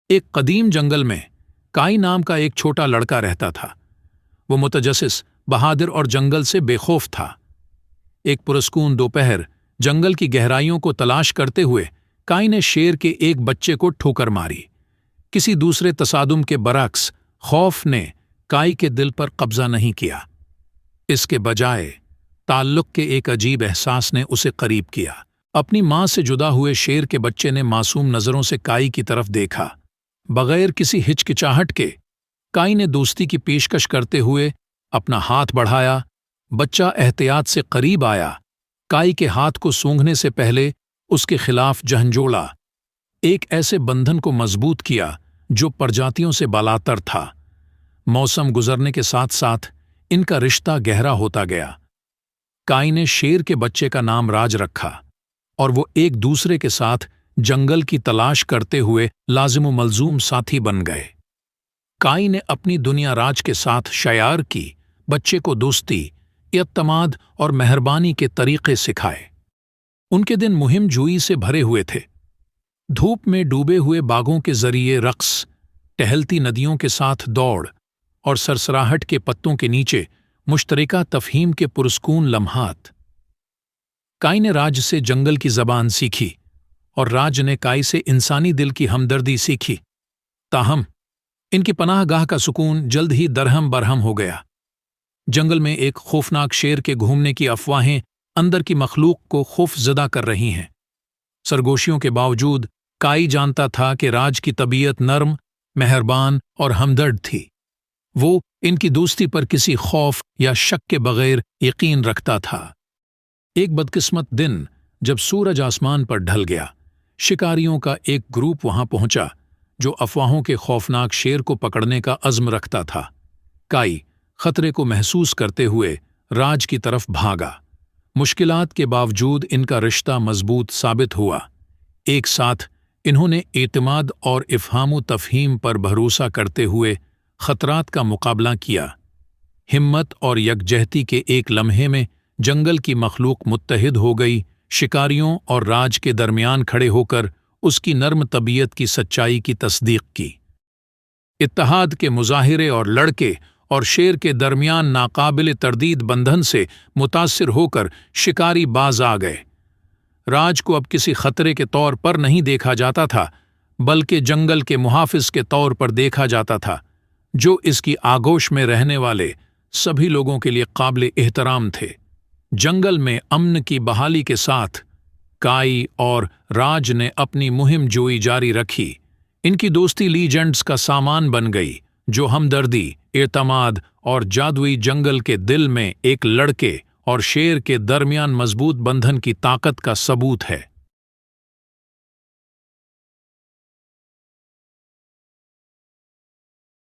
ایک قدیم جنگل میں کائی نام کا ایک چھوٹا لڑکا رہتا تھا۔ وہ متجسس، بہادر اور جنگل سے بے خوف تھا۔ ایک پرسکون دوپہر جنگل کی گہرائیوں کو تلاش کرتے ہوئے کائی نے شیر کے ایک بچے کو ٹھوکر ماری۔ کسی دوسرے تصادم کے برعکس خوف نے کائی کے دل پر قبضہ نہیں کیا۔ اس کے بجائے تعلق کے ایک عجیب احساس نے اسے قریب کیا۔ اپنی ماں سے جدا ہوئے شیر کے بچے نے معصوم نظروں سے کائی کی طرف دیکھا۔ بغیر کسی ہچکچاہٹ کے کائی نے دوستی کی پیشکش کرتے ہوئے اپنا ہاتھ بڑھایا۔ بچہ احتیاط سے قریب آیا، کائی کے ہاتھ کو سونگھنے سے پہلے اس کے خلاف جھنجھوڑا، ایک ایسے بندھن کو مضبوط کیا جو پرجاتیوں سے بالاتر تھا۔ موسم گزرنے کے ساتھ ساتھ ان کا رشتہ گہرا ہوتا گیا۔ کائی نے شیر کے بچے کا نام راج رکھا اور وہ ایک دوسرے کے ساتھ جنگل کی تلاش کرتے ہوئے لازم و ملزوم ساتھی بن گئے۔ کائی نے اپنی دنیا راج کے ساتھ شیار کی، بچے کو دوستی، اعتماد اور مہربانی کے طریقے سکھائے۔ ان کے دن مہم جوئی سے بھرے ہوئے تھے۔ دھوپ میں ڈوبے ہوئے باغوں کے ذریعے رقص، ٹہلتی ندیوں کے ساتھ دوڑ اور سرسراہٹ کے پتوں کے نیچے مشترکہ تفہیم کے پرسکون لمحات۔ کائی نے راج سے جنگل کی زبان سیکھی اور راج نے کائی سے انسانی دل کی ہمدردی سیکھی۔ تاہم ان کی پناہ گاہ کا سکون جلد ہی درہم برہم ہو گیا۔ جنگل میں ایک خوفناک شیر کے گھومنے کی افواہیں اندر کی مخلوق کو خوف زدہ کر رہی ہیں۔ سرگوشیوں کے باوجود کائی جانتا تھا کہ راج کی طبیعت نرم، مہربان اور ہمدرد تھی۔ وہ ان کی دوستی پر کسی خوف یا شک کے بغیر یقین رکھتا تھا۔ ایک بدقسمت دن جب سورج آسمان پر ڈھل گیا، شکاریوں کا ایک گروپ وہاں پہنچا جو افواہوں کے خوفناک شیر کو پکڑنے کا عزم رکھتا تھا۔ کائی خطرے کو محسوس کرتے ہوئے راج کی طرف بھاگا۔ مشکلات کے باوجود ان کا رشتہ مضبوط ثابت ہوا۔ ایک ساتھ انہوں نے اعتماد اور افہام و تفہیم پر بھروسہ کرتے ہوئے خطرات کا مقابلہ کیا۔ ہمت اور یکجہتی کے ایک لمحے میں جنگل کی مخلوق متحد ہو گئی، شکاریوں اور راج کے درمیان کھڑے ہو کر اس کی نرم طبیعت کی سچائی کی تصدیق کی۔ اتحاد کے مظاہرے اور لڑکے اور شیر کے درمیان ناقابل تردید بندھن سے متاثر ہو کر شکاری باز آ گئے۔ راج کو اب کسی خطرے کے طور پر نہیں دیکھا جاتا تھا، بلکہ جنگل کے محافظ کے طور پر دیکھا جاتا تھا، جو اس کی آگوش میں رہنے والے سبھی لوگوں کے لیے قابل احترام تھے۔ جنگل میں امن کی بحالی کے ساتھ کائی اور راج نے اپنی مہم جوئی جاری رکھی۔ ان کی دوستی لیجنڈز کا سامان بن گئی، جو ہمدردی، اعتماد اور جادوئی جنگل کے دل میں ایک لڑکے اور شیر کے درمیان مضبوط بندھن کی طاقت کا ثبوت ہے۔